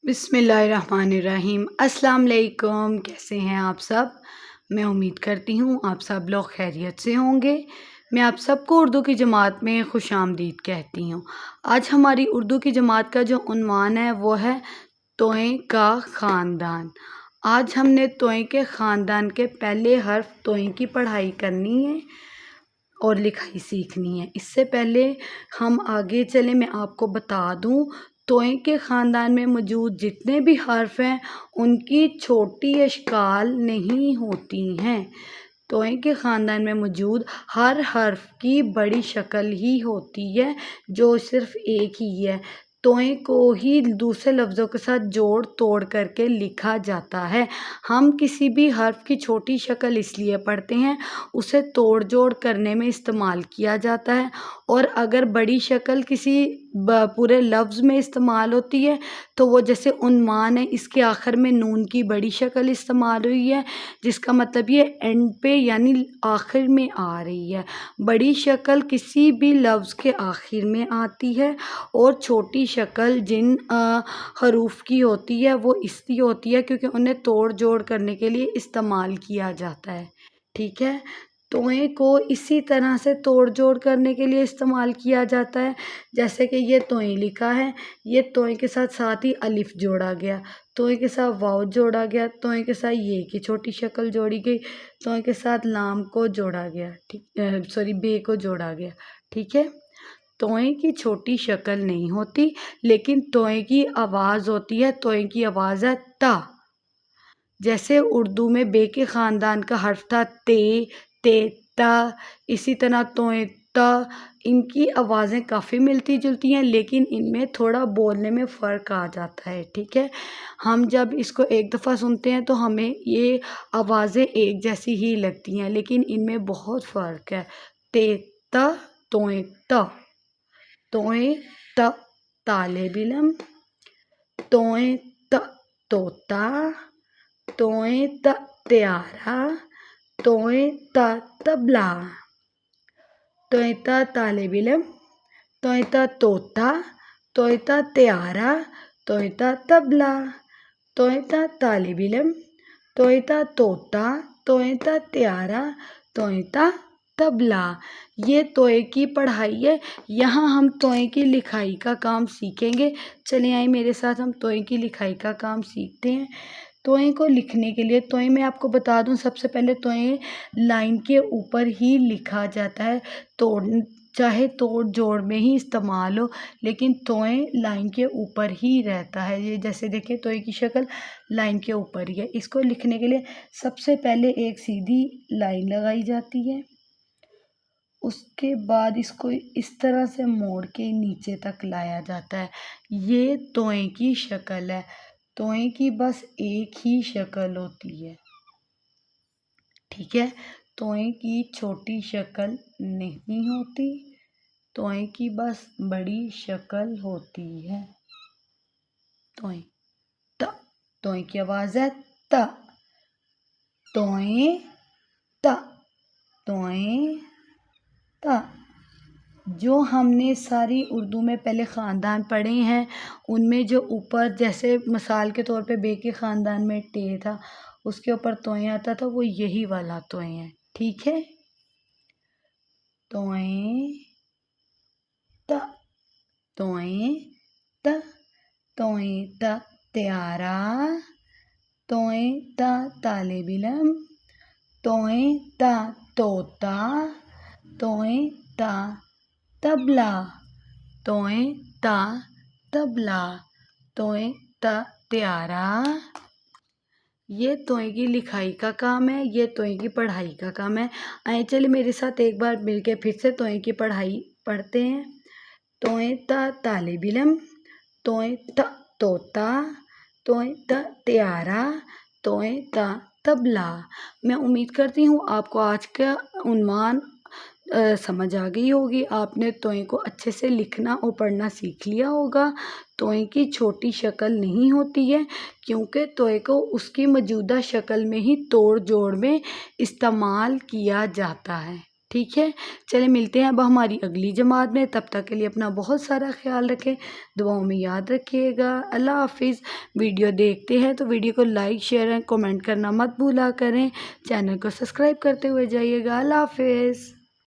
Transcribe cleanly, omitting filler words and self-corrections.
بسم اللہ الرحمن الرحیم۔ السلام علیکم، کیسے ہیں آپ سب؟ میں امید کرتی ہوں آپ سب لوگ خیریت سے ہوں گے۔ میں آپ سب کو اردو کی جماعت میں خوش آمدید کہتی ہوں۔ آج ہماری اردو کی جماعت کا جو عنوان ہے وہ ہے توئیں کا خاندان۔ آج ہم نے توئیں کے خاندان کے پہلے حرف توئیں کی پڑھائی کرنی ہے اور لکھائی سیکھنی ہے۔ اس سے پہلے ہم آگے چلیں، میں آپ کو بتا دوں توئیں کے خاندان میں موجود جتنے بھی حرف ہیں ان کی چھوٹی اشکال نہیں ہوتی ہیں۔ توئیں کے خاندان میں موجود ہر حرف کی بڑی شکل ہی ہوتی ہے جو صرف ایک ہی ہے۔ توئیں کو ہی دوسرے لفظوں کے ساتھ جوڑ توڑ کر کے لکھا جاتا ہے۔ ہم کسی بھی حرف کی چھوٹی شکل اس لیے پڑھتے ہیں اسے توڑ جوڑ کرنے میں استعمال کیا جاتا ہے، اور اگر بڑی شکل کسی پورے لفظ میں استعمال ہوتی ہے تو وہ جیسے عنوان ہے، اس کے آخر میں نون کی بڑی شکل استعمال ہوئی ہے جس کا مطلب یہ اینڈ پہ یعنی آخر میں آ رہی ہے۔ بڑی شکل کسی بھی لفظ کے آخر میں آتی ہے، اور چھوٹی شکل جن حروف کی ہوتی ہے وہ اس لیے ہوتی ہے کیونکہ انہیں توڑ جوڑ کرنے کے لیے استعمال کیا جاتا ہے۔ ٹھیک ہے، توئیں کو اسی طرح سے توڑ جوڑ کرنے کے لیے استعمال کیا جاتا ہے، جیسے کہ یہ توئیں لکھا ہے، یہ توئیں کے ساتھ ہی الف جوڑا گیا، توئیں کے ساتھ واؤ جوڑا گیا، توئیں کے ساتھ یہ کی چھوٹی شکل جوڑی گئی، توئیں کے ساتھ لام کو جوڑا گیا، بے کو جوڑا گیا۔ ٹھیک ہے، توئیں کی چھوٹی شکل نہیں ہوتی لیکن توئیں کی آواز ہوتی ہے۔ توئیں کی آواز ہے تا، جیسے اردو میں بے کے خاندان کا حرف تھا تے تا، اسی طرح توئیں تا۔ ان کی آوازیں کافی ملتی جلتی ہیں لیکن ان میں تھوڑا بولنے میں فرق آ جاتا ہے۔ ٹھیک ہے، ہم جب اس کو ایک دفعہ سنتے ہیں تو ہمیں یہ آوازیں ایک جیسی ہی لگتی ہیں لیکن ان میں بہت فرق ہے۔ تے تا، توئیں تا، توئیں تا طالب علم، توئیں تا طوطا، توئیں تا طیارہ، توئیں تا طبلہ، توئیں تا طالب علم، توئیں تا طوطا، توئیں تا طیارہ، توئیں تا طبلہ، توئیں تا طالب علم، توئیں تا طوطا، توئیں تا طیارہ، توئیں تا طبلہ۔ یہ توئیں کی پڑھائی ہے۔ یہاں ہم توئیں کی لکھائی کا کام سیکھیں گے۔ چلیں آئیں میرے ساتھ ہم توئیں کی لکھائی کا کام سیکھتے ہیں۔ توئیں کو لکھنے کے لیے توئیں میں آپ کو بتا دوں سب سے پہلے توئیں لائن کے اوپر ہی لکھا جاتا ہے، چاہے توڑ جوڑ میں ہی استعمال ہو لیکن توئیں لائن کے اوپر ہی رہتا ہے۔ یہ جیسے دیکھیں توئیں کی شکل لائن کے اوپر ہی ہے۔ اس کو لکھنے کے لیے سب سے پہلے ایک سیدھی لائن لگائی جاتی ہے، اس کے بعد اس کو اس طرح سے موڑ کے نیچے تک لایا جاتا ہے۔ یہ توئیں کی شکل ہے۔ توئیں کی بس ایک ہی شکل ہوتی ہے۔ ٹھیک ہے، توئیں کی چھوٹی شکل نہیں ہوتی، توئیں کی بس بڑی شکل ہوتی ہے۔ توئیں تا، توئیں کی آواز ہے تا، توئیں تا، توئیں تا۔ جو ہم نے ساری اردو میں پہلے خاندان پڑھے ہیں ان میں جو اوپر جیسے مثال کے طور پہ بے کے خاندان میں ٹے تھا، اس کے اوپر توئیں آتا تھا، وہ یہی والا توئیں ہے۔ ٹھیک ہے، توئیں تا، توئیں تا، توئیں تا طیارہ، توئیں تا طالب علم، توئیں تا طوطا، توئیں تا طبلہ، توئیں تا طبلہ، توئیں تا طیارہ۔ یہ توئیں کی لکھائی کا کام ہے، یہ توئیں کی پڑھائی کا کام ہے۔ آئیں چلے میرے ساتھ ایک بار مل کے پھر سے توئیں کی پڑھائی پڑھتے ہیں۔ توئیں تا طالب علم، توئیں تا طوطا، توئیں تا طیارہ، توئیں تا طبلہ۔ میں امید کرتی ہوں آپ کو آج کا عنوان سمجھ آ گئی ہوگی۔ آپ نے توئیں کو اچھے سے لکھنا اور پڑھنا سیکھ لیا ہوگا۔ توئیں کی چھوٹی شکل نہیں ہوتی ہے کیونکہ توئیں کو اس کی موجودہ شکل میں ہی توڑ جوڑ میں استعمال کیا جاتا ہے۔ ٹھیک ہے، چلے ملتے ہیں اب ہماری اگلی جماعت میں، تب تک کے لیے اپنا بہت سارا خیال رکھیں، دعاؤں میں یاد رکھیے گا۔ اللہ حافظ۔ ویڈیو دیکھتے ہیں تو ویڈیو کو لائک شیئر اینڈ کمنٹ کرنا مت بھولا کریں، چینل کو سبسکرائب کرتے ہوئے جائیے گا۔ اللہ حافظ۔